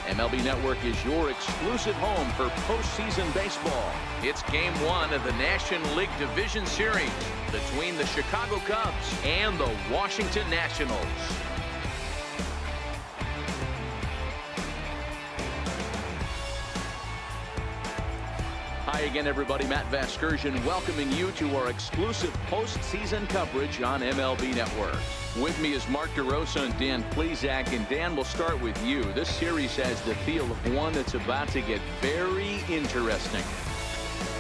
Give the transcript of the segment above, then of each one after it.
MLB Network is your exclusive home for postseason baseball. It's Game 1 of the National League Division Series between the Chicago Cubs and the Washington Nationals. Hi again, everybody. Matt Vasgersian welcoming you to our exclusive postseason coverage on MLB Network. With me is Mark DeRosa and Dan Plesac. And Dan, we'll start with you. This series has the feel of one that's about to get very interesting.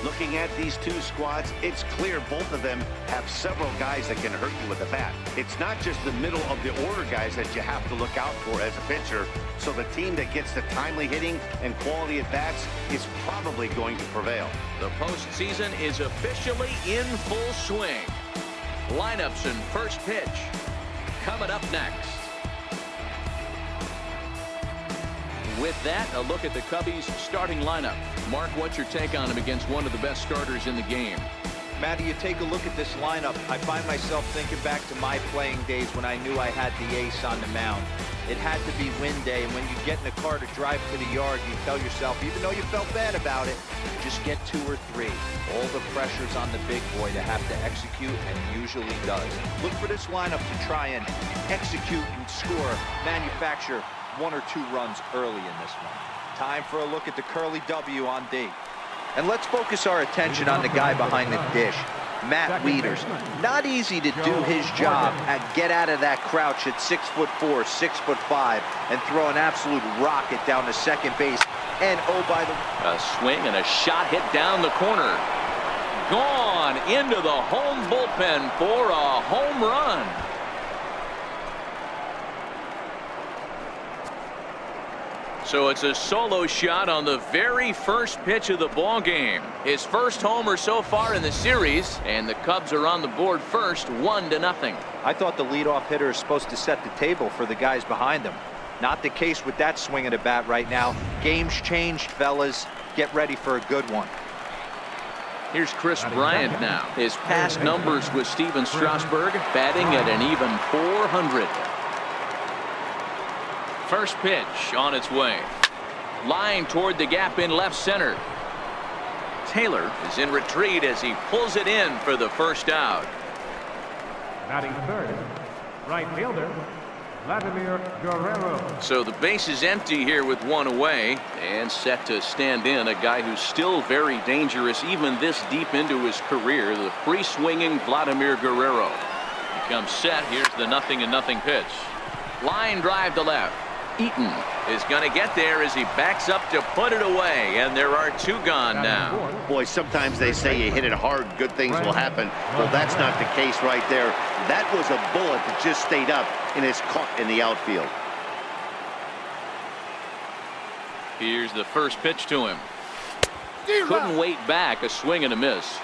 Looking at these two squads, it's clear both of them have several guys that can hurt you with the bat. It's not just the middle of the order guys that you have to look out for as a pitcher. So the team that gets the timely hitting and quality at bats is probably going to prevail. The postseason is officially in full swing. Lineups and first pitch coming up next. With that, a look at the Cubbies starting lineup. Mark, what's your take on him against one of the best starters in the game? Matty, you take a look at this lineup. I find myself thinking back to my playing days when I knew I had the ace on the mound. It had to be win day, and when you get in a car to drive to the yard, you tell yourself, even though you felt bad about it, just get 2 or 3. All the pressure's on the big boy to have to execute, and he usually does. Look for this lineup to try and execute and score, manufacture 1 or 2 runs early in this one. Time for a look at the curly W on D. And let's focus our attention on the guy behind the dish, Matt Wieters. Not easy to do his job and get out of that crouch at 6'4", 6'5", and throw an absolute rocket down to second base. And oh, by the way, a swing and a shot hit down the corner. Gone into the home bullpen for a home run. So it's a solo shot on the very first pitch of the ball game. His first homer so far in the series, and the Cubs are on the board first, 1-0. I thought the leadoff hitter is supposed to set the table for the guys behind him. Not the case with that swing of the bat right now. Game's changed, fellas. Get ready for a good one. Here's Chris Bryant now. His past numbers with Steven Strasburg, batting at an even .400. First pitch on its way. Line toward the gap in left center. Taylor is in retreat as he pulls it in for the first out. Batting third, right fielder, Vladimir Guerrero. So the base is empty here with 1 away, and set to stand in a guy who's still very dangerous even this deep into his career, the free-swinging Vladimir Guerrero. He comes set. Here's the 0-0 pitch. Line drive to left. Eaton is going to get there as he backs up to put it away, and there are 2 gone now. Boy, sometimes they say you hit it hard, good things will happen. Well, that's not the case right there. That was a bullet that just stayed up and is caught in the outfield. Here's the first pitch to him. Couldn't wait back, a swing and a miss.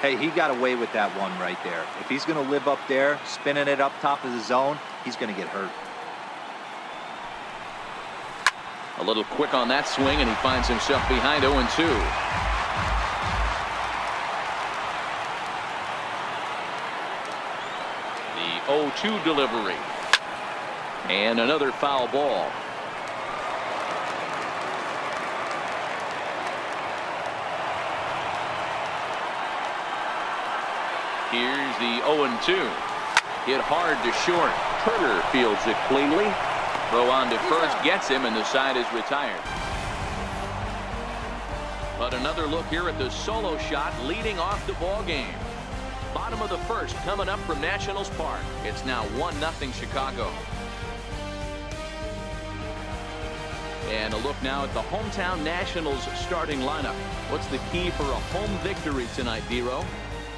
Hey, he got away with that one right there. If he's going to live up there, spinning it up top of the zone, he's going to get hurt. A little quick on that swing, and he finds himself behind 0-2. The 0-2 delivery. And another foul ball. Here's the 0-2. Hit hard to short. Turner fields it cleanly. Throw on to first gets him, and the side is retired. But another look here at the solo shot leading off the ball game. Bottom of the first coming up from Nationals Park. It's now 1-0 Chicago. And a look now at the hometown Nationals starting lineup. What's the key for a home victory tonight, Dero?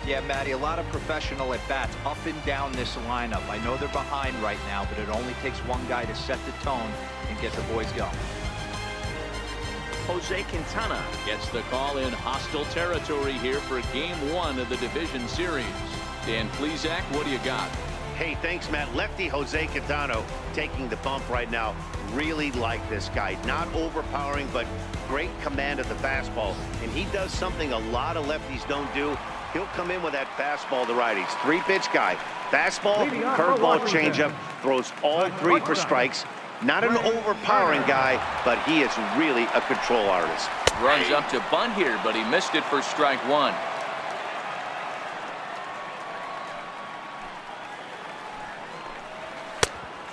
Yeah, Matty, a lot of professional at-bats up and down this lineup. I know they're behind right now, but it only takes one guy to set the tone and get the boys going. Jose Quintana gets the call in hostile territory here for Game 1 of the division series. Dan Plesac, what do you got? Hey, thanks, Matt. Lefty Jose Quintana taking the bump right now. Really like this guy. Not overpowering, but great command of the fastball. And he does something a lot of lefties don't do. He'll come in with that fastball to righties. 3-pitch guy. Fastball, curveball, changeup. Throws all 3 for strikes. Not an overpowering guy, but he is really a control artist. Runs up to bunt here, but he missed it for strike one.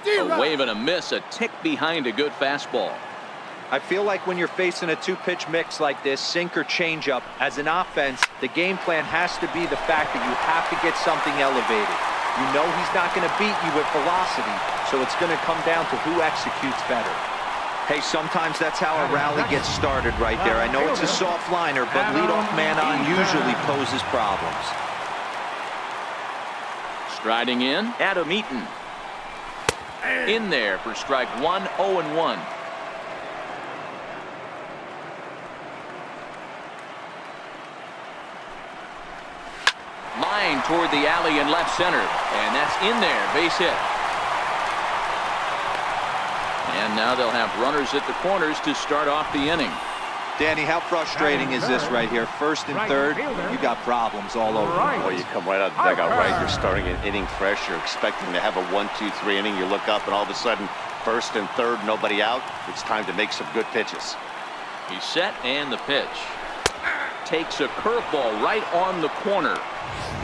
A wave and a miss, a tick behind a good fastball. I feel like when you're facing a two-pitch mix like this, sinker changeup, as an offense, the game plan has to be the fact that you have to get something elevated. You know he's not going to beat you with velocity, so it's going to come down to who executes better. Hey, sometimes that's how a rally gets started right there. I know it's a soft liner, but leadoff man on usually poses problems. Striding in, Adam Eaton. In there for strike one, 0-1. Line toward the alley in left center, and that's in there, base hit. And now they'll have runners at the corners to start off the inning. Danny, how frustrating is this right here? First and third, you got problems all over. Well, you come right out of the dugout, right? You're starting an inning fresh. You're expecting to have a 1-2-3 inning. You look up, and all of a sudden, first and third, nobody out. It's time to make some good pitches. He's set, and the pitch. Takes a curveball right on the corner.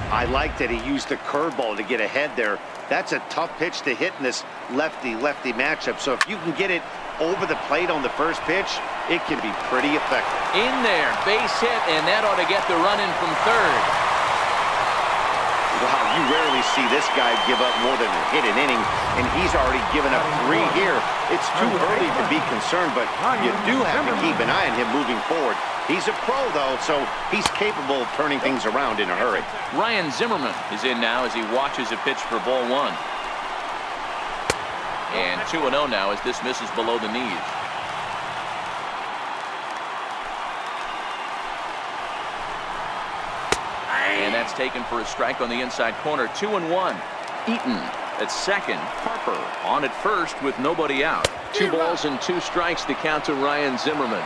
I like that he used the curveball to get ahead there. That's a tough pitch to hit in this lefty-lefty matchup. So if you can get it over the plate on the first pitch, it can be pretty effective. In there, base hit, and that ought to get the run in from third. Wow, you rarely see this guy give up more than a hit an inning, and he's already given up 3 here. It's too early to be concerned, but you do have to keep an eye on him moving forward. He's a pro, though, so he's capable of turning things around in a hurry. Ryan Zimmerman is in now as he watches a pitch for ball one. And 2-0 now as this misses below the knees. And that's taken for a strike on the inside corner. 2-1. Eaton at second. Harper on at first with nobody out. 2 balls and 2 strikes to count to Ryan Zimmerman.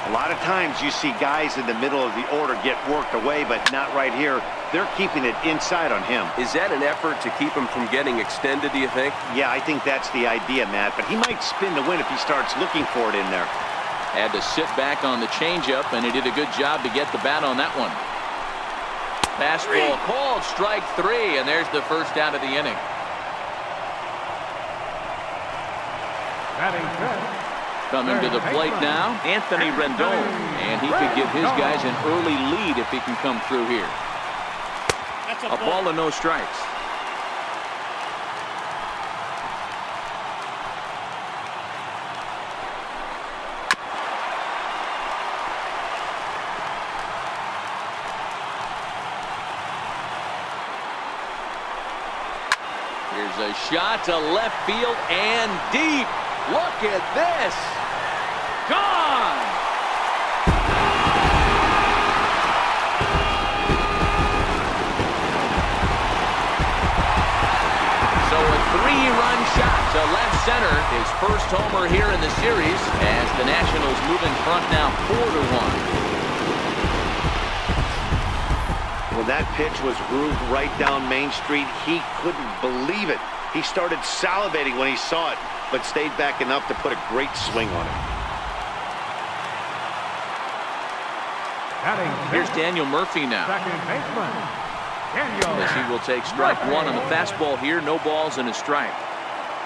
A lot of times you see guys in the middle of the order get worked away, but not right here. They're keeping it inside on him. Is that an effort to keep him from getting extended, do you think? Yeah, I think that's the idea, Matt, but he might spin to win if he starts looking for it in there. Had to sit back on the changeup, and he did a good job to get the bat on that one. Fastball called, strike 3, and there's the first out of the inning. Batting fifth. Coming to the plate now, Anthony Rendon, and he could give his guys an early lead if he can come through here. A ball and no strikes. Here's a shot to left field and deep. Look at this. Gone. So a 3-run shot to left center. His first homer here in the series as the Nationals move in front now 4-1. Well, that pitch was grooved right down Main Street. He couldn't believe it. He started salivating when he saw it, but stayed back enough to put a great swing on it. Here's Daniel Murphy now. Second baseman, Daniel. As he will take strike 1 on the fastball here. No balls and a strike.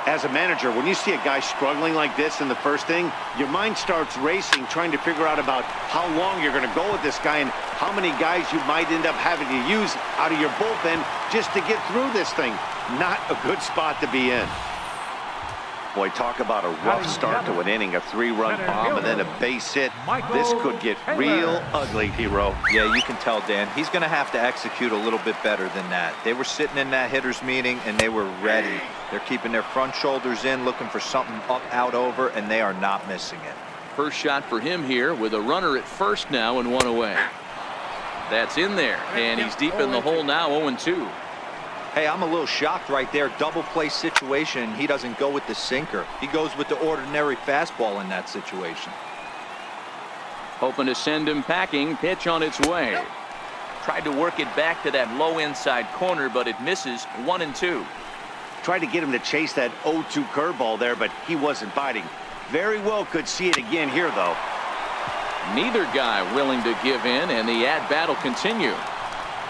As a manager, when you see a guy struggling like this in the first inning, your mind starts racing, trying to figure out about how long you're going to go with this guy and how many guys you might end up having to use out of your bullpen just to get through this thing. Not a good spot to be in. Boy, talk about a rough start to an inning, a 3-run bomb and then a base hit. This could get real ugly, Hero. Yeah, you can tell, Dan. He's going to have to execute a little bit better than that. They were sitting in that hitter's meeting, and they were ready. They're keeping their front shoulders in, looking for something up, out, over, and they are not missing it. First shot for him here with a runner at first now and 1 away. That's in there, and he's deep in the hole now, 0-2. Hey, I'm a little shocked right there. Double play situation, and he doesn't go with the sinker. He goes with the ordinary fastball in that situation. Hoping to send him packing. Pitch on its way. Tried to work it back to that low inside corner, but it misses. 1-2. Tried to get him to chase that 0-2 curveball there, but he wasn't biting. Very well could see it again here, though. Neither guy willing to give in, and the at-bat will continue.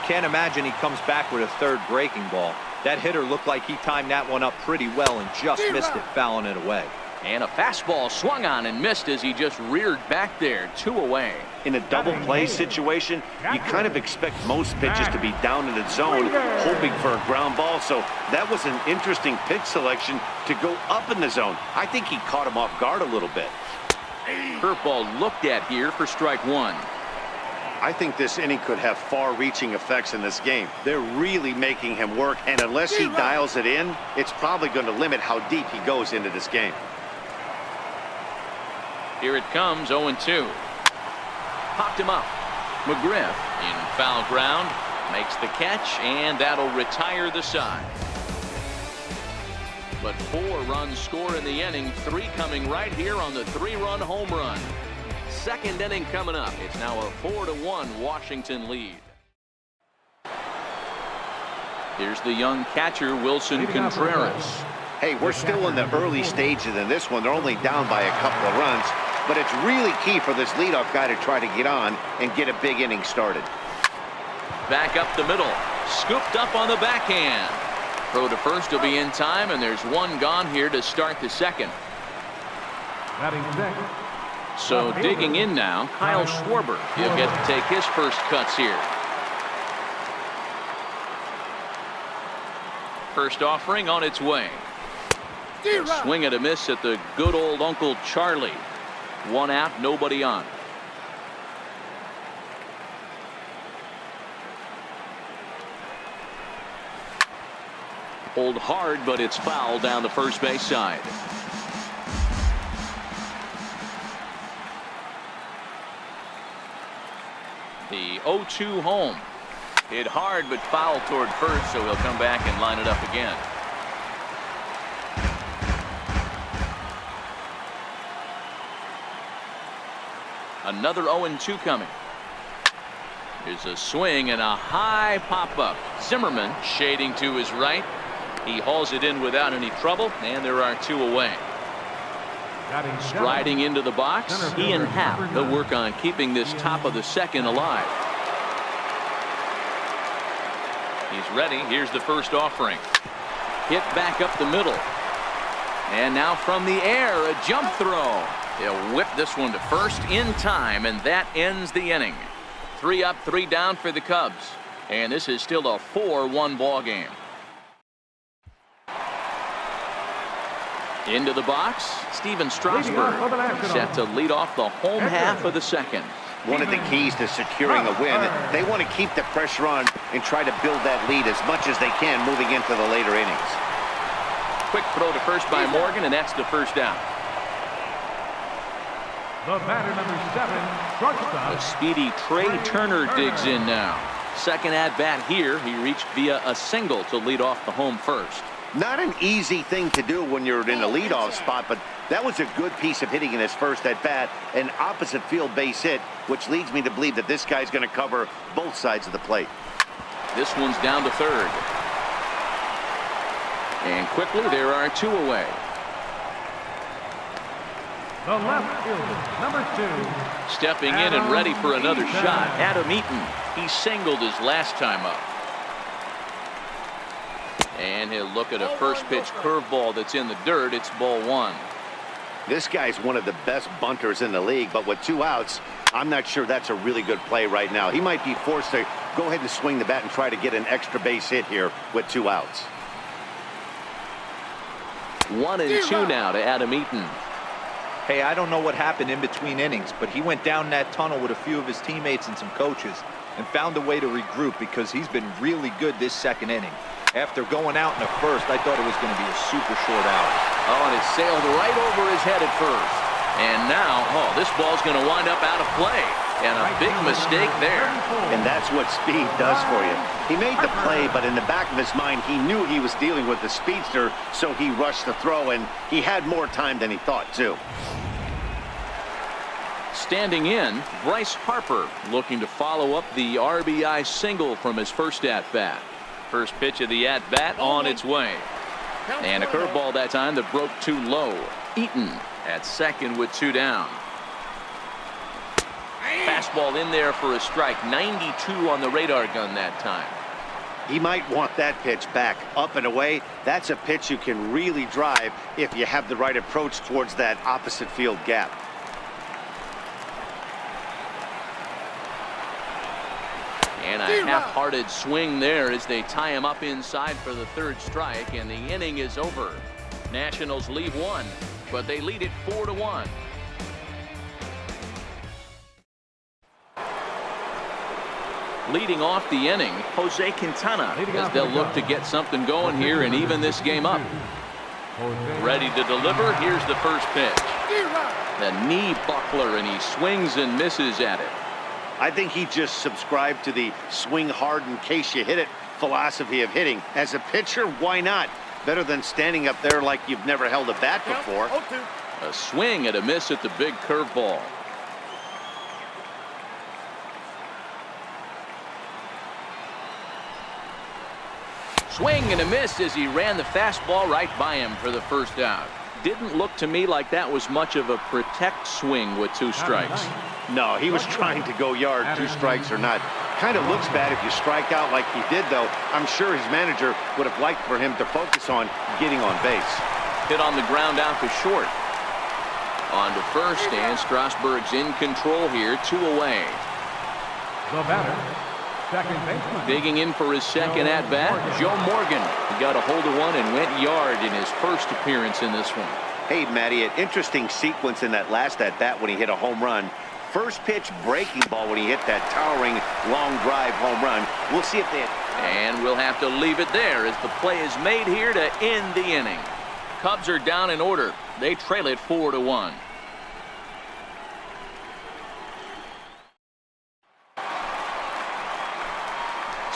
Can't imagine he comes back with a third breaking ball. That hitter looked like he timed that one up pretty well and just missed it, fouling it away. And a fastball swung on and missed as he just reared back there, 2 away. In a double play situation, you kind of expect most pitches to be down in the zone, hoping for a ground ball. So that was an interesting pitch selection to go up in the zone. I think he caught him off guard a little bit. Curveball looked at here for strike 1. I think this inning could have far-reaching effects in this game. They're really making him work, and unless he dials it in, it's probably going to limit how deep he goes into this game. Here it comes, 0-2. Popped him up. McGriff in foul ground, makes the catch, and that'll retire the side. But 4 runs score in the inning, 3 coming right here on the 3-run home run. Second inning coming up. It's now a 4-1 Washington lead. Here's the young catcher, Wilson Contreras. Hey, we're still in the early stages in this one. They're only down by a couple of runs, but it's really key for this leadoff guy to try to get on and get a big inning started. Back up the middle, scooped up on the backhand. Throw to first will be in time, and there's 1 gone here to start the second. Batting second. So digging in now, Kyle Schwarber. He'll get to take his first cuts here. First offering on its way. A swing and a miss at the good old Uncle Charlie. 1 out, nobody on. Pulled hard, but it's foul down the first base side. The 0-2 home. Hit hard, but foul toward first, so he'll come back and line it up again. Another 0-2 coming. Here's a swing and a high pop-up. Zimmerman shading to his right. He hauls it in without any trouble, and there are 2 away. Striding into the box, he and Happ. They'll work on keeping this top of the second alive. He's ready. Here's the first offering. Hit back up the middle. And now from the air, a jump throw. He'll whip this one to first in time, and that ends the inning. 3 up, 3 down for the Cubs. And this is still a 4-1 ball game. Into the box, Steven Strasburg set to lead off the home half of the second. One of the keys to securing a win, they want to keep the pressure on and try to build that lead as much as they can moving into the later innings. Quick throw to first by Morgan, and that's the first down. The batter, number 7, shortstop. A speedy Trey Turner digs in now. Second at bat here, he reached via a single to lead off the home first. Not an easy thing to do when you're in the leadoff spot, but that was a good piece of hitting in his first at bat, an opposite field base hit, which leads me to believe that this guy's going to cover both sides of the plate. This one's down to third. And quickly there are 2 away. The left fielder, number 2. Stepping in and ready for another shot, Adam Eaton. He singled his last time up. And he'll look at a first pitch curveball that's in the dirt. It's ball 1. This guy's one of the best bunters in the league, but with 2 outs, I'm not sure that's a really good play right now. He might be forced to go ahead and swing the bat and try to get an extra base hit here with 2 outs. 1-2 now to Adam Eaton. Hey, I don't know what happened in between innings, but he went down that tunnel with a few of his teammates and some coaches and found a way to regroup because he's been really good this second inning. After going out in the first, I thought it was going to be a super short out. Oh, and it sailed right over his head at first. And now, this ball's going to wind up out of play. And a big mistake there. And that's what speed does for you. He made the play, but in the back of his mind, he knew he was dealing with the speedster, so he rushed the throw, and he had more time than he thought, too. Standing in, Bryce Harper looking to follow up the RBI single from his first at-bat. First pitch of the at-bat on its way. And a curveball that time that broke too low. Eaton at second with 2 down. Fastball in there for a strike. 92 on the radar gun that time. He might want that pitch back, up and away. That's a pitch you can really drive if you have the right approach towards that opposite field gap. And a half-hearted swing there as they tie him up inside for the 3rd strike, and the inning is over. Nationals leave 1, but they lead it 4-1. Leading off the inning, Jose Quintana, as they'll look to get something going here and even this game up. Ready to deliver. Here's the first pitch. The knee buckler, and he swings and misses at it. I think he just subscribed to the swing hard in case you hit it philosophy of hitting. As a pitcher, why not? Better than standing up there like you've never held a bat before. A swing and a miss at the big curveball. Swing and a miss as he ran the fastball right by him for the 1st out. Didn't look to me like that was much of a protect swing with 2 strikes. No, he was trying to go yard, 2 strikes or not. Kind of looks bad if you strike out like he did, though. I'm sure his manager would have liked for him to focus on getting on base. Hit on the ground out to short. On to first, and Strasbourg's in control here, 2 away. The batter, second baseman. Digging in for his 2nd at-bat, Joe Morgan. He got a hold of one and went yard in his 1st appearance in this one. Hey, Matty, an interesting sequence in that last at-bat when he hit a home run. First pitch breaking ball when he hit that towering long drive home run. We'll see if they... And we'll have to leave it there as the play is made here to end the inning. Cubs are down in order. They trail it 4-1.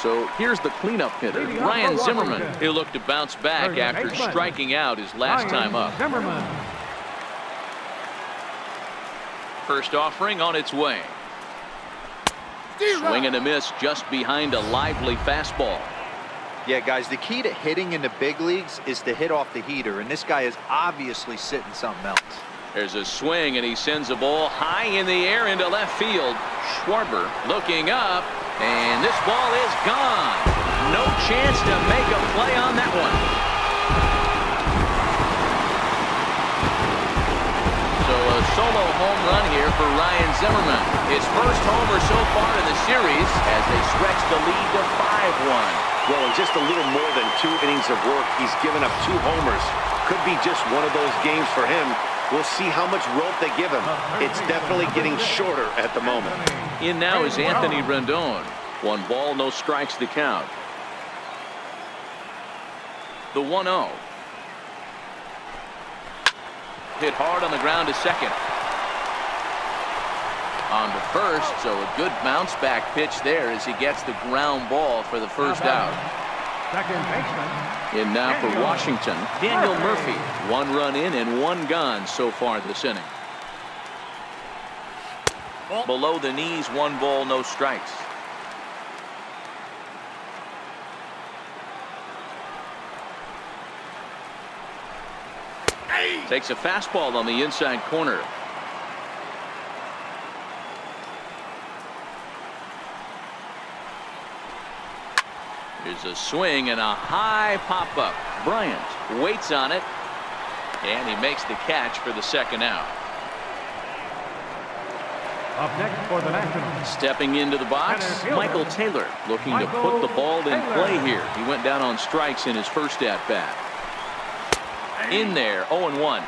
So here's the cleanup hitter, Ryan Zimmerman. He'll look to bounce back after striking out his last time up. First offering on its way. Swing and a miss just behind a lively fastball. Yeah, guys, the key to hitting in the big leagues is to hit off the heater, and this guy is obviously sitting something else. There's a swing, and he sends a ball high in the air into left field. Schwarber looking up, and this ball is gone. No chance to make a play on that one. So a solo home run here for Ryan Zimmerman. His 1st homer so far in the series as they stretch the lead to 5-1. Well, in just a little more than 2 innings of work, he's given up 2 homers. Could be just one of those games for him. We'll see how much rope they give him. It's definitely getting shorter at the moment. In now is Anthony Rendon. 1 ball, no strikes to count. The 1-0. Hit hard on the ground to second. On to first, so a good bounce back pitch there as he gets the ground ball for the 1st out. Second baseman. In now for Washington, Daniel Murphy. 1 run in and 1 gone so far this inning. Below the knees, 1 ball, no strikes. Takes a fastball on the inside corner. Here's a swing and a high pop-up. Bryant waits on it, and he makes the catch for the 2nd out. Up next for the Nationals. Stepping into the box, Michael Taylor looking to put the ball in play here. He went down on strikes in his 1st at-bat. In there, 0-1.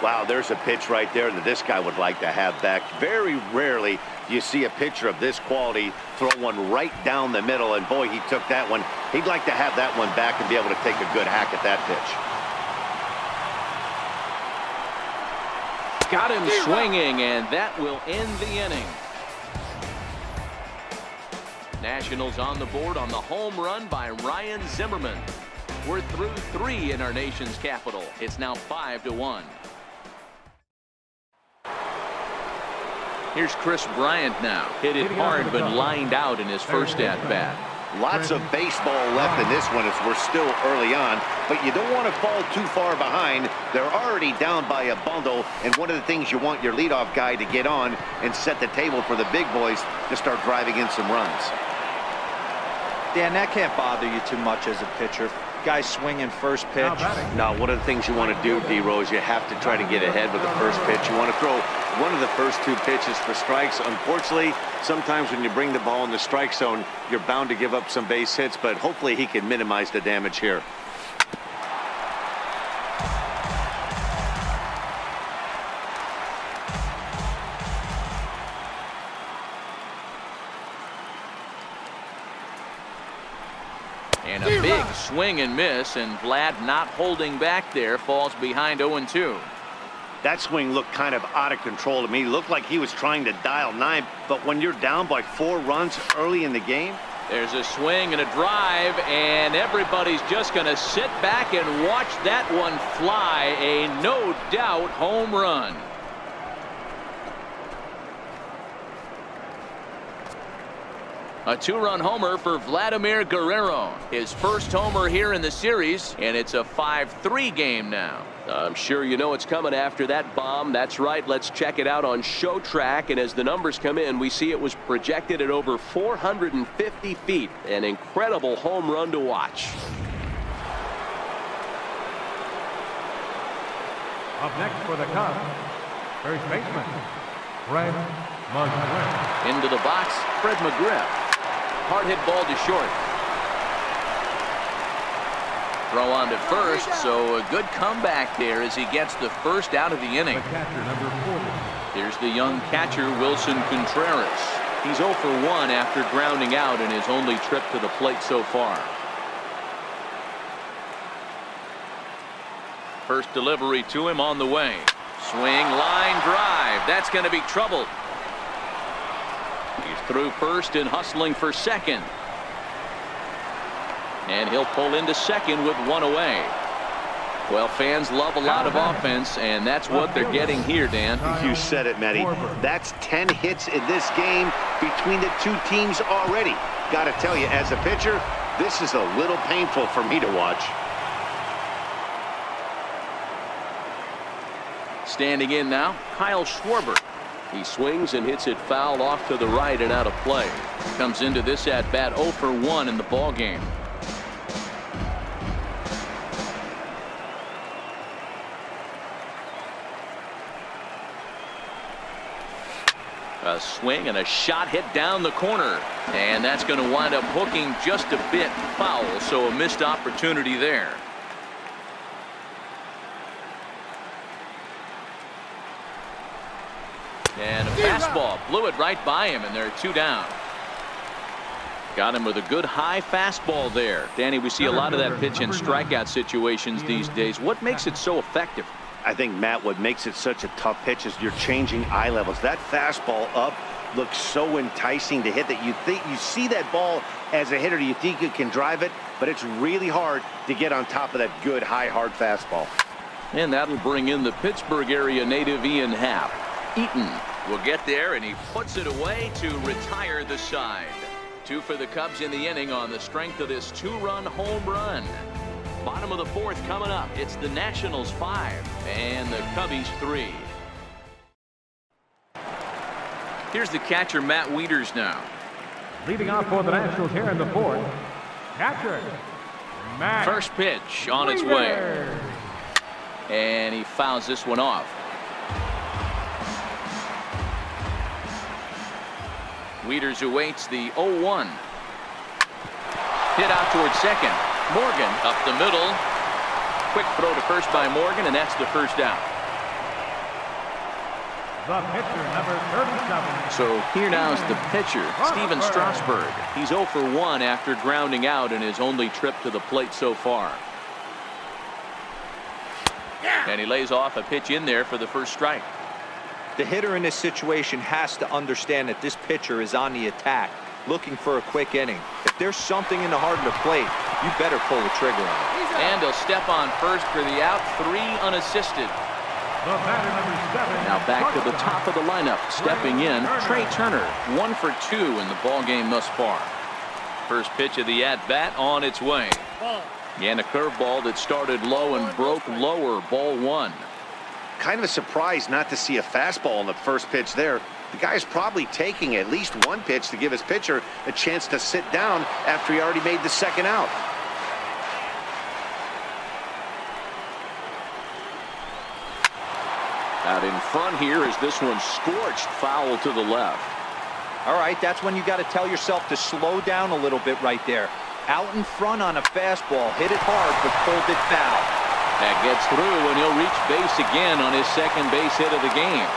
Wow, there's a pitch right there that this guy would like to have back. Very rarely do you see a pitcher of this quality throw one right down the middle, and boy, he took that one. He'd like to have that one back and be able to take a good hack at that pitch. Got him swinging, and that will end the inning. Nationals on the board on the home run by Ryan Zimmerman. We're through 3 in our nation's capital. It's now 5-1. Here's Chris Bryant now. Hit it hard, but lined out in his 1st at-bat. Lots of baseball left in this one as we're still early on, but you don't want to fall too far behind. They're already down by a bundle, and one of the things you want your leadoff guy to get on and set the table for the big boys to start driving in some runs. Dan, that can't bother you too much as a pitcher. Guy swinging first pitch. Now, one of the things you want to do, D-Rose, you have to try to get ahead with the first pitch. You want to throw one of the first two pitches for strikes. Unfortunately, sometimes when you bring the ball in the strike zone, you're bound to give up some base hits, but hopefully he can minimize the damage here. And a big swing and miss, and Vlad not holding back there, falls behind 0-2. That swing looked kind of out of control to me. Looked like he was trying to dial 9, but when you're down by 4 runs early in the game. There's a swing and a drive, and everybody's just going to sit back and watch that one fly. A no doubt home run. A 2-run homer for Vladimir Guerrero. His first homer here in the series, and it's a 5-3 game now. I'm sure you know it's coming after that bomb. That's right. Let's check it out on Show Track. And as the numbers come in, we see it was projected at over 450 feet. An incredible home run to watch. Up next for the Cubs, first baseman, Fred McGriff. Into the box, Fred McGriff. Hard hit ball to short. Throw on to first, so a good comeback there as he gets the first out of the inning. The catcher, number 40. Here's the young catcher, Wilson Contreras. He's 0 for 1 after grounding out in his only trip to the plate so far. First delivery to him on the way. Swing, line drive. That's going to be trouble. He's through first and hustling for second. And he'll pull into second with 1 away. Well, fans love a lot of offense, and that's what they're getting here, Dan. You said it, Matty. That's 10 hits in this game between the two teams already. Got to tell you, as a pitcher, this is a little painful for me to watch. Standing in now, Kyle Schwarber. He swings and hits it foul off to the right and out of play. Comes into this at bat 0 for 1 in the ball game. A swing and a shot hit down the corner, and that's going to wind up hooking just a bit foul, so a missed opportunity there. And a fastball blew it right by him, and they're 2 down. Got him with a good high fastball there. Danny, we see a lot of that pitch in strikeout situations these days. What makes it so effective? I think, Matt, what makes it such a tough pitch is you're changing eye levels. That fastball up looks so enticing to hit that you think you see that ball as a hitter, you think you can drive it, but it's really hard to get on top of that good high hard fastball. And that'll bring in the Pittsburgh area native Ian Happ. Eaton will get there, and he puts it away to retire the side. 2 for the Cubs in the inning on the strength of this 2-run home run. Bottom of the 4th coming up. It's the Nationals 5 and the Cubbies 3. Here's the catcher, Matt Wieters now. Leading off for the Nationals here in the 4th, catcher, Matt First pitch on its way. And he fouls this one off. Wieters awaits the 0-1. Hit out towards second. Morgan up the middle. Quick throw to first by Morgan, and that's the first out. The pitcher, number 37. So here now is the pitcher, Steven Strasburg. He's 0 for 1 after grounding out in his only trip to the plate so far. And he lays off a pitch in there for the first strike. The hitter in this situation has to understand that this pitcher is on the attack, looking for a quick inning. If there's something in the heart of the plate, you better pull the trigger on it. And he'll step on first for the out, 3 unassisted. The batter, number 7. Now back to the top of the lineup, stepping in, Trey Turner, 1 for 2 in the ball game thus far. First pitch of the at-bat on its way. And a curveball that started low and broke lower. Ball one. Kind of a surprise not to see a fastball on the first pitch there. The guy's probably taking at least one pitch to give his pitcher a chance to sit down after he already made the second out. Out in front here is this one scorched foul to the left. All right, that's when you got to tell yourself to slow down a little bit right there. Out in front on a fastball, hit it hard, but pulled it foul. That gets through, and he'll reach base again on his second base hit of the game.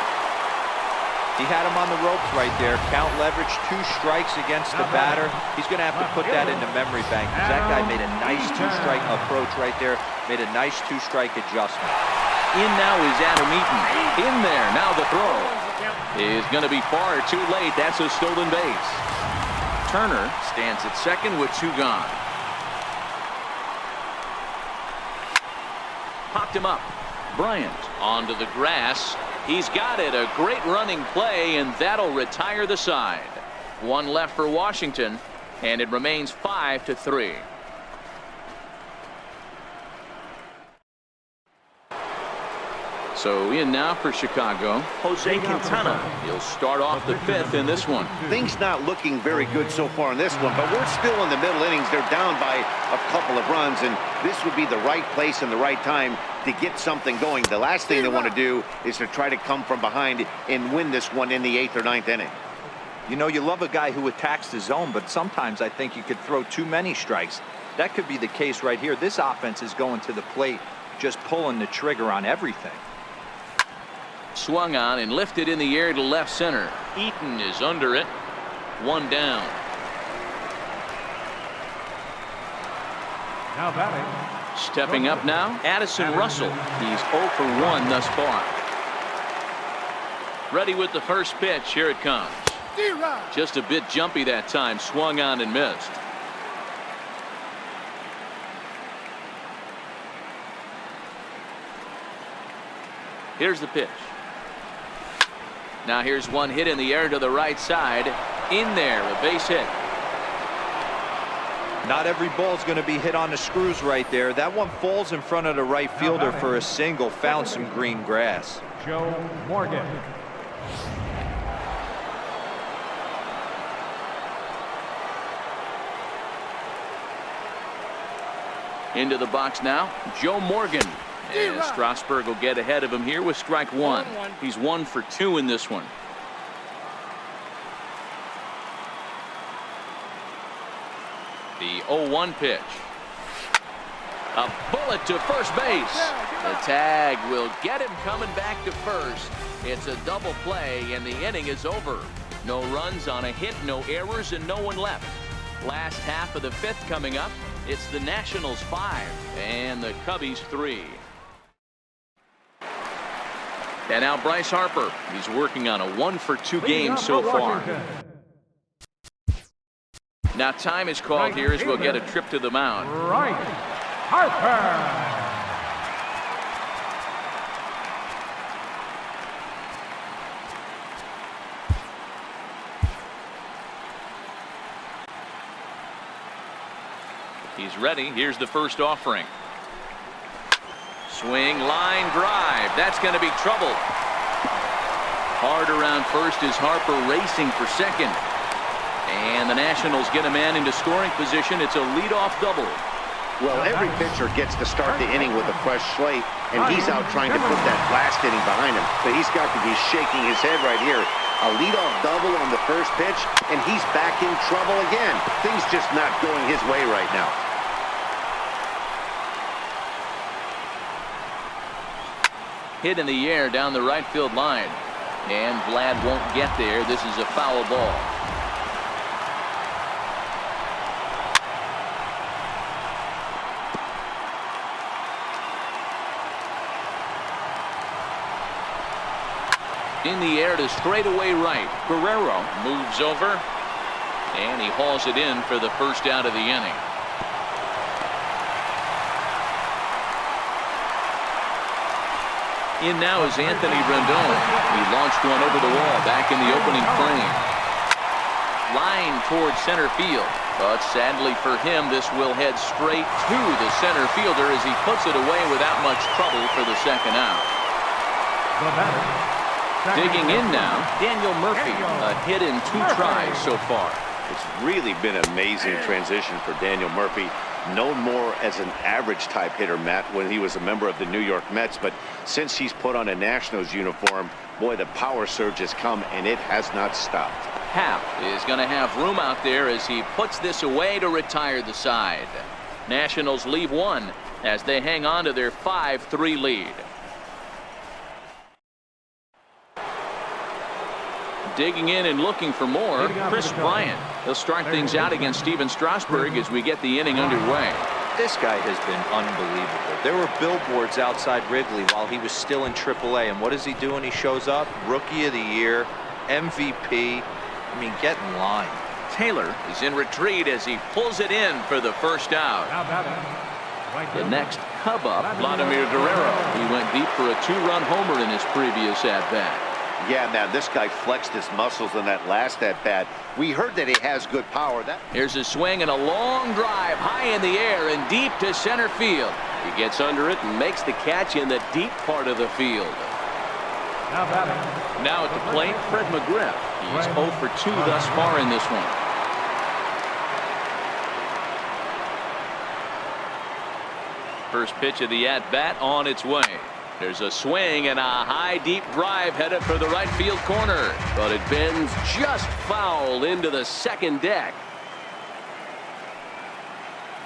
He had him on the ropes right there. Count leverage, 2 strikes against the batter. He's going to have to put that into memory bank, because that guy made a nice 2-strike approach right there. Made a nice 2-strike adjustment. In now is Adam Eaton. In there, now the throw is going to be far too late. That's a stolen base. Turner stands at second with 2 gone. Popped him up. Bryant onto the grass. He's got it. A great running play, and that'll retire the side. 1 left for Washington, and it remains 5-3. So in now for Chicago, Jose Quintana. He'll start off the 5th in this one. Things not looking very good so far in this one, but we're still in the middle innings. They're down by a couple of runs, and this would be the right place and the right time to get something going. The last thing they want to do is to try to come from behind and win this one in the 8th or 9th inning. You know, you love a guy who attacks the zone, but sometimes I think you could throw too many strikes. That could be the case right here. This offense is going to the plate, just pulling the trigger on everything. Swung on and lifted in the air to left center. Eaton is under it. 1 down. Now batting. Stepping up now, Addison Russell. He's 0 for 1 thus far. Ready with the first pitch. Here it comes. Just a bit jumpy that time. Swung on and missed. Here's the pitch. Now here's one hit in the air to the right side. In there, a base hit. Not every ball's going to be hit on the screws right there. That one falls in front of the right fielder for a single. Found some green grass. Joe Morgan. Into the box now, Joe Morgan. And Strasburg will get ahead of him here with strike 1. He's 1 for 2 in this one. The 0-1 pitch. A bullet to first base. The tag will get him coming back to first. It's a double play, and the inning is over. No runs on a hit, no errors, and no one left. Last half of the 5th coming up. It's the Nationals 5 and the Cubbies 3. And now Bryce Harper. He's working on a 1 for 2 game so far. Now time is called here as we'll get a trip to the mound. Bryce Harper. He's ready. Here's the first offering. Swing, line drive. That's going to be trouble. Hard around first is Harper racing for second. And the Nationals get a man into scoring position. It's a leadoff double. Well, every pitcher gets to start the inning with a fresh slate, and he's out trying to put that last inning behind him. But he's got to be shaking his head right here. A leadoff double on the first pitch, and he's back in trouble again. Things just not going his way right now. Hit in the air down the right field line. And Vlad won't get there. This is a foul ball. In the air to straightaway right. Guerrero moves over. And he hauls it in for the first out of the inning. In now is Anthony Rendon. He launched one over the wall back in the opening frame. Line towards center field. But sadly for him, this will head straight to the center fielder as he puts it away without much trouble for the second out. The batter, Digging in now, Daniel Murphy, a hit in 2 tries so far. It's really been an amazing transition for Daniel Murphy, known more as an average type hitter, Matt, when he was a member of the New York Mets. But since he's put on a Nationals uniform, boy, the power surge has come, and it has not stopped. Happ is going to have room out there as he puts this away to retire the side. Nationals leave one as they hang on to their 5-3 lead. Digging in and looking for more, Chris Bryant. He'll start things out against Steven Strasburg as we get the inning underway. This guy has been unbelievable. There were billboards outside Wrigley while he was still in AAA, and what is he doing? He shows up, Rookie of the Year, MVP. I mean, get in line. Taylor is in retreat as he pulls it in for the first out. The next Cub up, Vladimir Guerrero. He went deep for a 2-run homer in his previous at-bat. Yeah, man, this guy flexed his muscles in that last at-bat. We heard that he has good power. Here's a swing and a long drive high in the air and deep to center field. He gets under it and makes the catch in the deep part of the field. Now at the plate, Fred McGriff. He's 0 for 2 thus far in this one. First pitch of the at-bat on its way. There's a swing and a high deep drive headed for the right field corner, but it bends just foul into the second deck.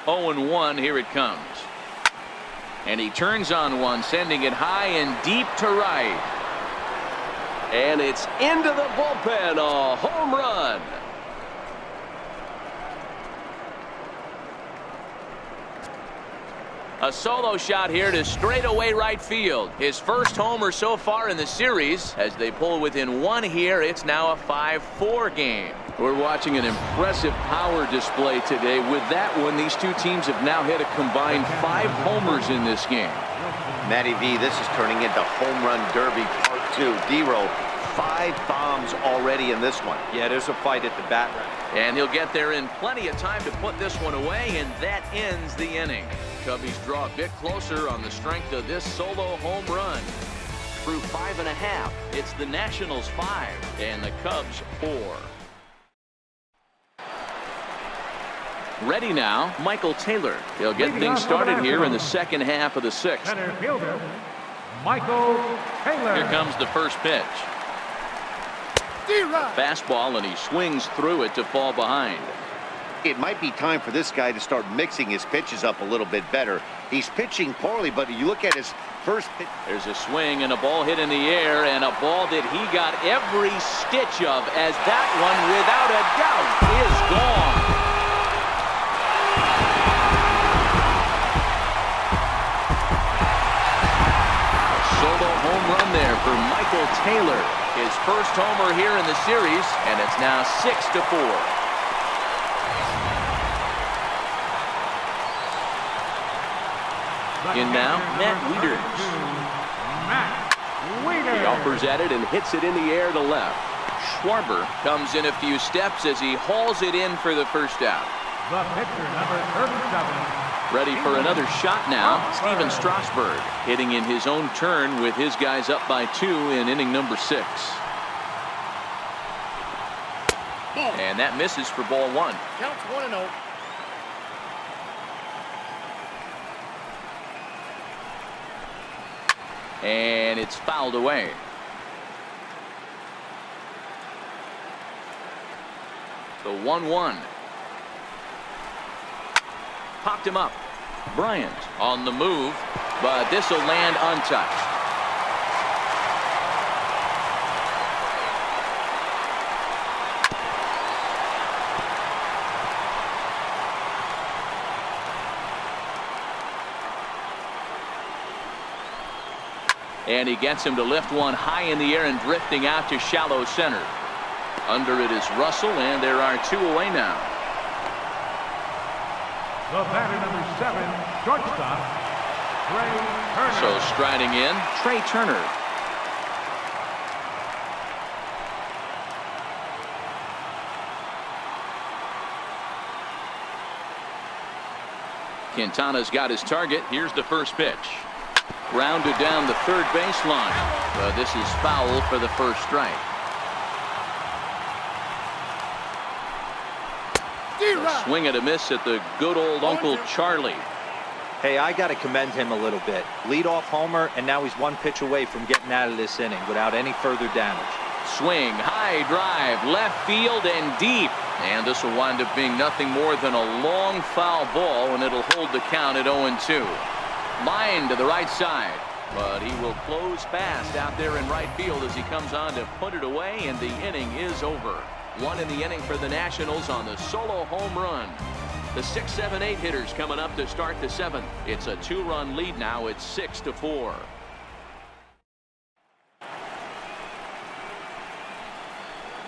0-1, here it comes. And he turns on one, sending it high and deep to right. And it's into the bullpen, a home run. A solo shot here to straightaway right field. His first homer so far in the series. As they pull within 1 here, it's now a 5-4 game. We're watching an impressive power display today. With that one, these two teams have now hit a combined 5 homers in this game. Matty V, this is turning into home run derby part 2. D-Row, 5 bombs already in this one. Yeah, there's a fight at the bat. And he'll get there in plenty of time to put this one away, and that ends the inning. Cubbies draw a bit closer on the strength of this solo home run. Through 5.5, it's the Nationals 5 and the Cubs 4. Ready now, Michael Taylor. He'll get things started here in the second half of the 6th. Center fielder, Michael Taylor. Here comes the first pitch. Fastball, and he swings through it to fall behind. It might be time for this guy to start mixing his pitches up a little bit better. He's pitching poorly, but you look at his first pitch. There's a swing and a ball hit in the air, and a ball that he got every stitch of, as that one, without a doubt, is gone. A solo home run there for Michael Taylor. His first homer here in the series, and it's now 6-4. In now, Matt Wieters. He offers at it and hits it in the air to left. Schwarber comes in a few steps as he hauls it in for the first out. The pitcher, number 37. Ready for another shot now, Steven Strasburg, hitting in his own turn with his guys up by 2 in inning number 6. And that misses for ball 1. Counts 1-0. And it's fouled away. The 1-1. Popped him up. Bryant on the move, but this will land untouched. And he gets him to lift one high in the air and drifting out to shallow center. Under it is Russell, and there are 2 away now. The batter, number 7, shortstop, Trey Turner. So striding in, Trey Turner. Quintana's got his target. Here's the first pitch. Grounded down the third baseline. But this is foul for the first strike. A swing and a miss at the good old Uncle Charlie. Hey, I got to commend him a little bit. Leadoff homer, and now he's one pitch away from getting out of this inning without any further damage. Swing, high drive, left field and deep. And this will wind up being nothing more than a long foul ball, and it'll hold the count at 0-2. Line to the right side, but he will close fast out there in right field as he comes on to put it away, and the inning is over. One in the inning for the Nationals on the solo home run. The 6, 7, 8 hitters coming up to start the 7th. It's a 2-run lead now. It's 6-4.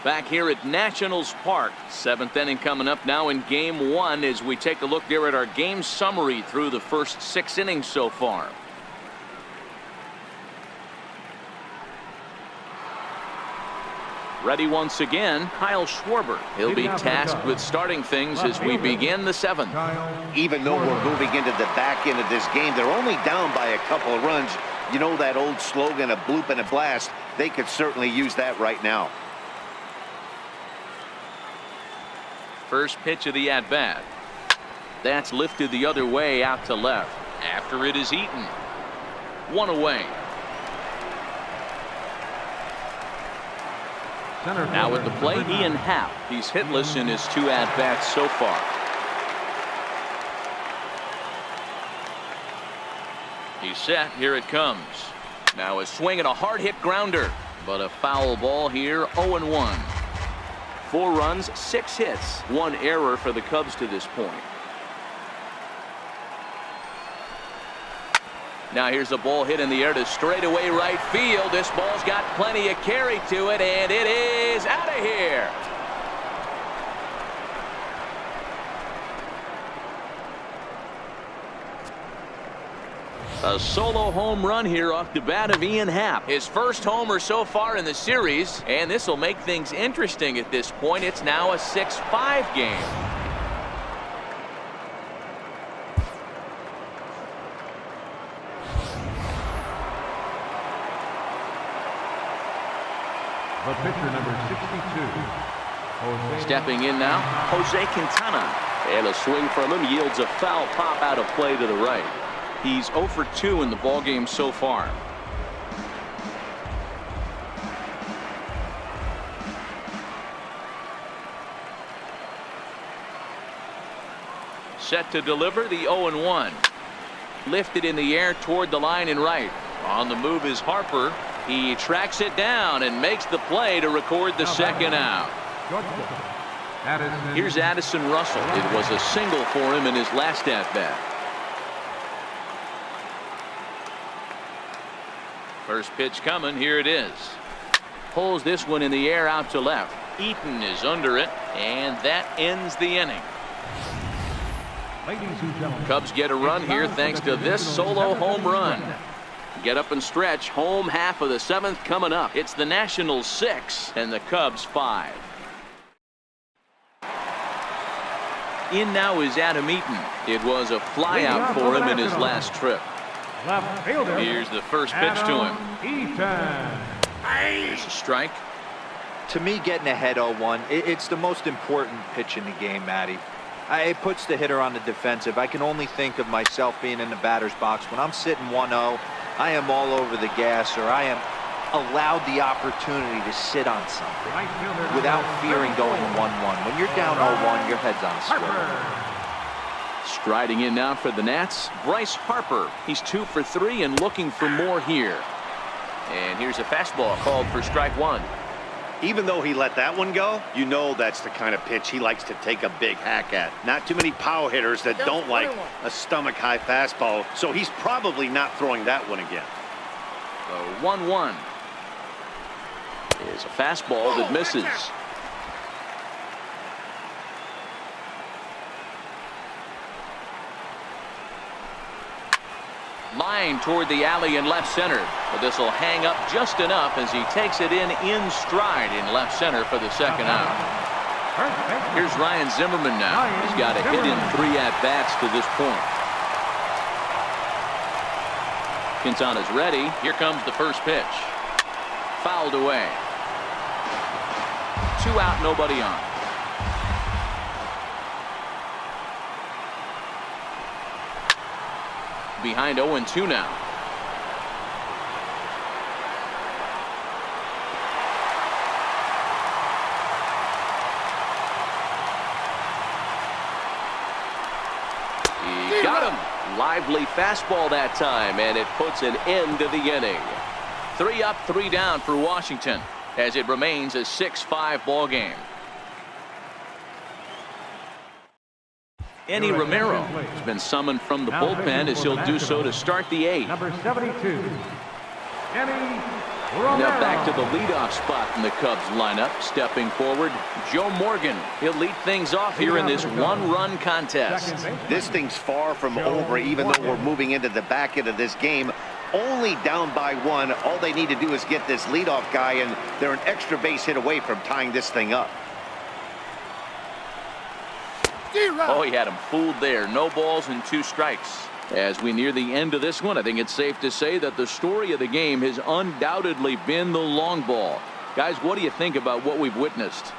Back here at Nationals Park. 7th inning coming up now in game 1 as we take a look there at our game summary through the first 6 innings so far. Ready once again, Kyle Schwarber. He'll be tasked with starting things as we begin the 7th. Even though we're moving into the back end of this game, they're only down by a couple of runs. You know that old slogan, a bloop and a blast? They could certainly use that right now. First pitch of the at-bat. That's lifted the other way out to left. After it is eaten. 1 away. Now at the plate, Ian Happ. He's hitless in his 2 at-bats so far. He's set. Here it comes. Now a swing and a hard hit grounder. But a foul ball here. 0-1. 4 runs, 6 hits. 1 error for the Cubs to this point. Now here's a ball hit in the air to straightaway right field. This ball's got plenty of carry to it, and it is out of here. A solo home run here off the bat of Ian Happ. His first homer so far in the series, and this will make things interesting at this point. It's now a 6-5 game. The pitcher, number 62. Stepping in now, Jose Quintana. And a swing from him yields a foul pop out of play to the right. He's 0 for 2 in the ballgame so far. Set to deliver the 0-1. Lifted in the air toward the line and right. On the move is Harper. He tracks it down and makes the play to record the second out. Here's Addison Russell. It was a single for him in his last at-bat. First pitch coming. Here it is. Pulls this one in the air out to left. Eaton is under it, and that ends the inning. Cubs get a run here thanks to this solo home run. Get up and stretch. Home half of the 7th coming up. It's the Nationals 6 and the Cubs 5. In now is Adam Eaton. It was a flyout for him in his last trip. Here's the first pitch to him. Here's a strike. To me, getting ahead 0-1, it's the most important pitch in the game, Matty. It puts the hitter on the defensive. I can only think of myself being in the batter's box. When I'm sitting 1-0, I am all over the gas, or I am allowed the opportunity to sit on something without fearing going 1-1. When you're down 0-1, your head's on a swivel. Striding in now for the Nats, Bryce Harper. He's 2 for 3 and looking for more here. And here's a fastball called for strike 1. Even though he let that one go, you know that's the kind of pitch he likes to take a big hack at. Not too many power hitters that don't like a stomach-high fastball, so he's probably not throwing that one again. The 1-1 is a fastball that misses. Line toward the alley in left center, but this will hang up just enough as he takes it in stride in left center for the second out. Here's Ryan Zimmerman now. He's got a hit in 3 at-bats to this point. Quintana's ready. Here comes the first pitch. Fouled away. 2 out, nobody on. Behind 0-2 now. He got him. Lively fastball that time, and it puts an end to the inning. 3 up, 3 down for Washington as it remains a 6-5 ball game. Eddie Romero has been summoned from the bullpen as he'll do so to start the 8th. Number 72, Eddie Romero. Now back to the leadoff spot in the Cubs lineup. Stepping forward, Joe Morgan. He'll lead things off here in this 1-run contest. This thing's far from over, even though we're moving into the back end of this game. Only down by 1. All they need to do is get this leadoff guy, and they're an extra base hit away from tying this thing up. Oh, he had him fooled there. No balls and 2 strikes. As we near the end of this one, I think it's safe to say that the story of the game has undoubtedly been the long ball. Guys, what do you think about what we've witnessed?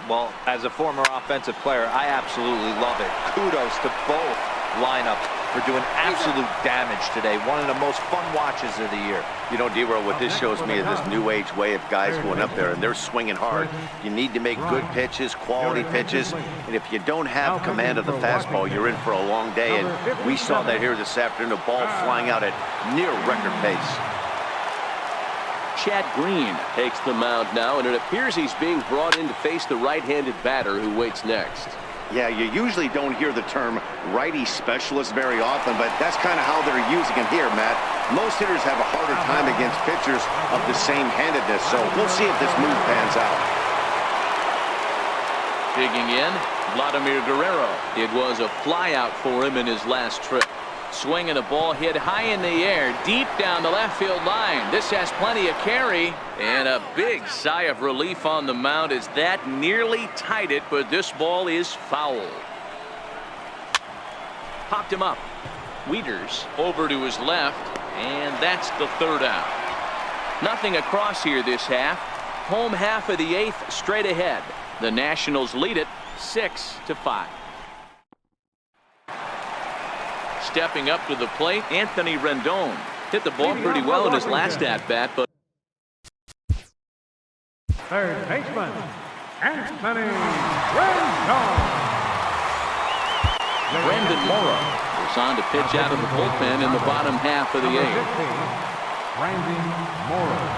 Well, as a former offensive player, I absolutely love it. Kudos to both lineups for doing absolute damage today. One of the most fun watches of the year. You know, D-Roll, what this shows me is this new age way of guys going up there, and they're swinging hard. You need to make good pitches, quality pitches, and if you don't have command of the fastball, you're in for a long day, and we saw that here this afternoon, a ball flying out at near record pace. Chad Green takes the mound now, and it appears he's being brought in to face the right-handed batter who waits next. Yeah, you usually don't hear the term righty specialist very often, but that's kind of how they're using him here, Matt. Most hitters have a harder time against pitchers of the same handedness, so we'll see if this move pans out. Digging in, Vladimir Guerrero. It was a flyout for him in his last trip. Swinging a ball hit high in the air, deep down the left field line. This has plenty of carry, and a big sigh of relief on the mound as that nearly tied it, but this ball is foul. Popped him up. Wieters over to his left, and that's the 3rd out. Nothing across here this half. Home half of the 8th straight ahead. The Nationals lead it 6-5. Stepping up to the plate, Anthony Rendon hit the ball pretty well in his last at-bat, but Third baseman, Anthony Rendon. Brandon Morrow was on to pitch out of the bullpen in the bottom half of the 8th. Brandon Morrow.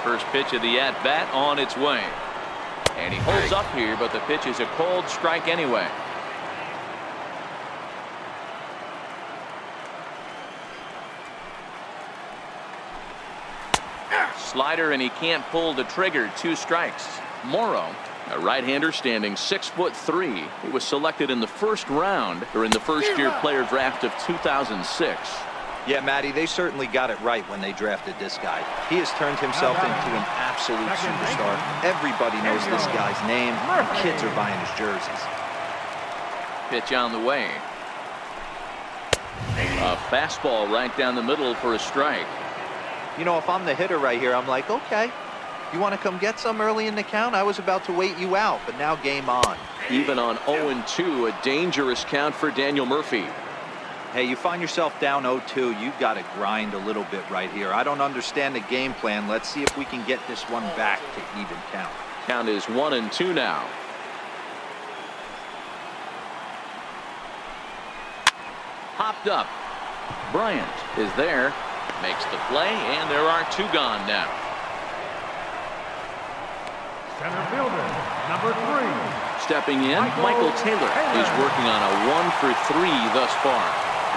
First pitch of the at-bat on its way. And he holds up here, but the pitch is a cold strike anyway. Slider, and he can't pull the trigger. 2 strikes. Morrow, a right-hander standing 6'3". He was selected in the 1st round during the first-year player draft of 2006. Yeah, Matty, they certainly got it right when they drafted this guy. He has turned himself into an absolute superstar. Everybody knows this guy's name. Kids are buying his jerseys. Pitch on the way. A fastball right down the middle for a strike. You know, if I'm the hitter right here, I'm like, okay, you want to come get some early in the count? I was about to wait you out, but now game on. Even on 0-2, a dangerous count for Daniel Murphy. Hey, you find yourself down 0-2, you've got to grind a little bit right here. I don't understand the game plan. Let's see if we can get this one back to even count. Count is 1-2 now. Hopped up. Bryant is there. Makes the play, and there are 2 gone now. Center fielder, number 3. Stepping in, Michael Taylor is working on a 1 for 3 thus far.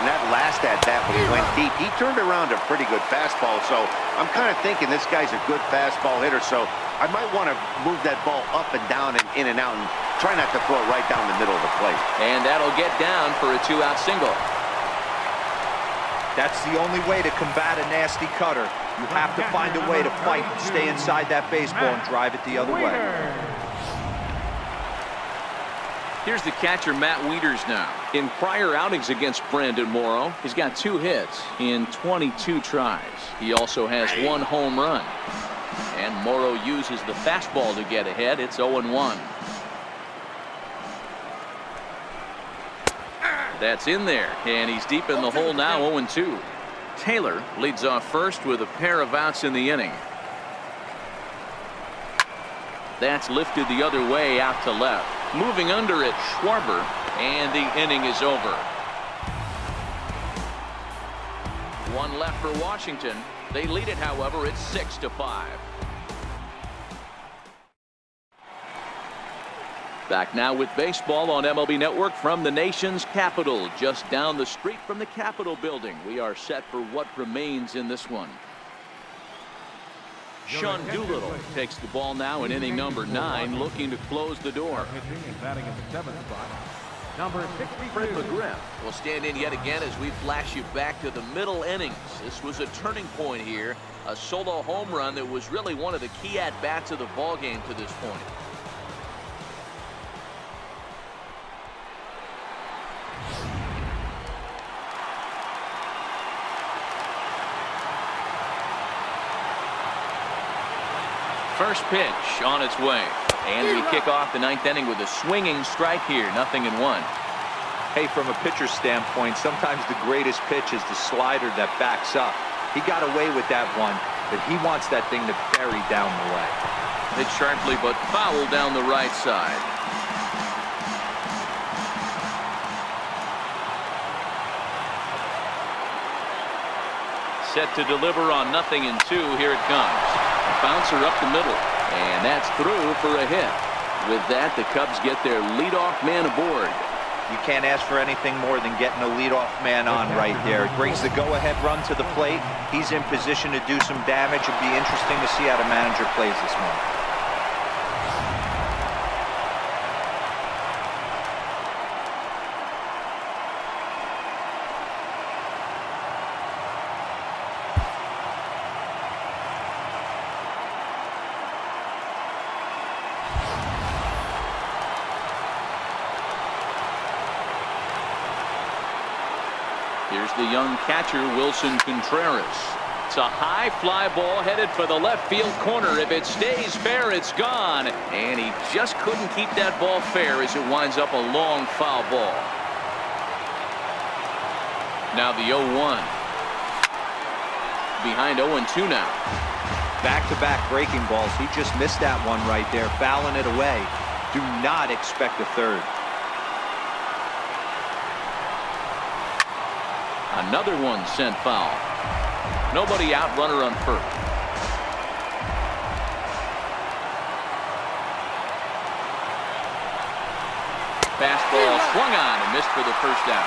And that last at-bat when he went deep, he turned around a pretty good fastball, so I'm kind of thinking this guy's a good fastball hitter, so I might want to move that ball up and down and in and out and try not to throw it right down the middle of the plate. And that'll get down for a 2-out single. That's the only way to combat a nasty cutter. You have to find a way to fight, stay inside that baseball, and drive it the other way. Here's the catcher, Matt Wieters now. In prior outings against Brandon Morrow, he's got 2 hits in 22 tries. He also has 1 home run. And Morrow uses the fastball to get ahead. It's 0-1. That's in there, and he's deep in the hole now, 0-2. Taylor leads off first with a pair of outs in the inning. That's lifted the other way out to left. Moving under it, Schwarber, and the inning is over. 1 left for Washington. They lead it, however. It's 6-5. Back now with baseball on MLB Network from the nation's capital, just down the street from the Capitol building. We are set for what remains in this one. Sean Doolittle takes the ball now in inning number 9, looking to close the door. Pitching and batting in the 7th spot. Number 62. Fred McGriff will stand in yet again as we flash you back to the middle innings. This was a turning point here, a solo home run that was really one of the key at-bats of the ball game to this point. First pitch on its way, and we kick off the 9th inning with a swinging strike here, 0-1. Hey, from a pitcher's standpoint, sometimes the greatest pitch is the slider that backs up. He got away with that one, but he wants that thing to bury down the way. Hit sharply, but foul down the right side. Set to deliver on 0-2. Here it comes. Bouncer up the middle, and that's through for a hit. With that, the Cubs get their leadoff man aboard. You can't ask for anything more than getting a leadoff man on right there. It brings the go-ahead run to the plate. He's in position to do some damage. It'd be interesting to see how the manager plays this one. Here's the young catcher, Wilson Contreras. It's a high fly ball headed for the left field corner. If it stays fair, it's gone. And he just couldn't keep that ball fair as it winds up a long foul ball. Now the 0-1. Behind 0-2 now. Back-to-back breaking balls. He just missed that one right there, fouling it away. Do not expect a third. Another one sent foul. Nobody out, runner on first. Fastball swung on and missed for the first out.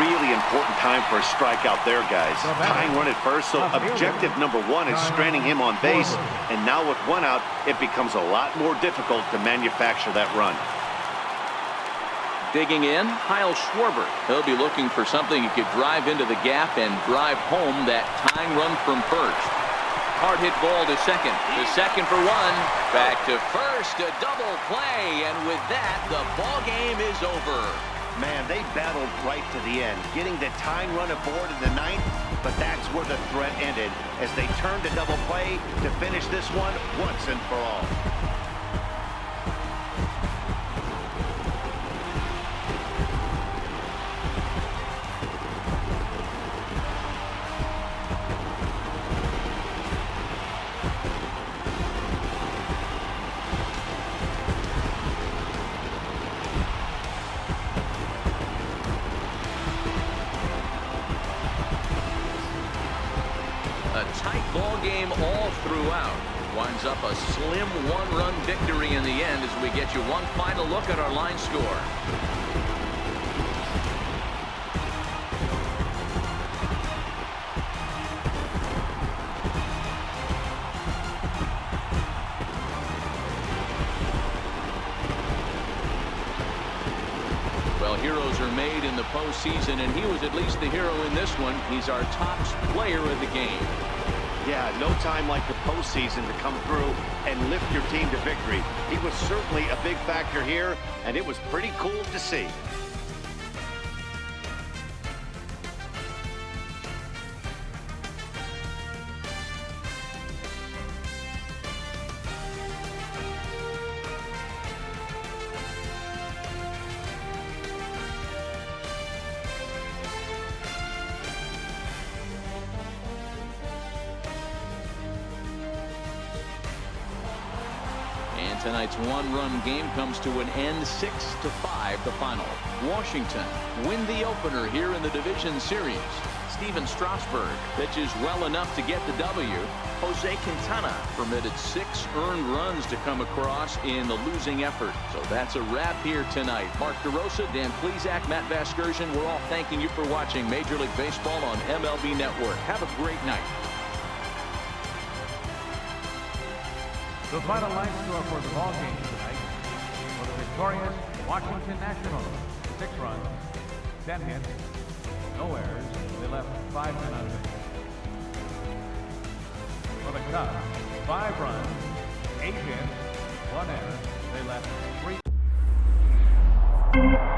Really important time for a strikeout there, guys. Tying run at first, so objective number 1 is stranding him on base. And now with 1 out, it becomes a lot more difficult to manufacture that run. Digging in, Kyle Schwarber. He'll be looking for something he could drive into the gap and drive home that tying run from first. Hard hit ball to second. To second for 1. Back to first, a double play, and with that, the ball game is over. Man, they battled right to the end, getting the tying run aboard in the 9th, but that's where the threat ended as they turned to double play to finish this one once and for all. A tight ball game all throughout. Winds up a slim 1-run victory in the end as we get you one final look at our line score. Well, heroes are made in the postseason, and he was at least the hero in this one. He's our top player of the game. Yeah, no time like the postseason to come through and lift your team to victory. He was certainly a big factor here, and it was pretty cool to see. And tonight's one-run game comes to an end, 6-5 the final. Washington win the opener here in the division series. Steven Strasburg pitches well enough to get the W. Jose Quintana permitted 6 earned runs to come across in the losing effort. So that's a wrap here tonight. Mark DeRosa, Dan Plesac, Matt Vasgersian, we're all thanking you for watching Major League Baseball on MLB Network. Have a great night. The final line score for the ball game tonight for the victorious Washington Nationals: 6 runs, 10 hits, no errors. They left 5 men on base. For the Cubs, 5 runs, 8 hits, 1 error. They left 3.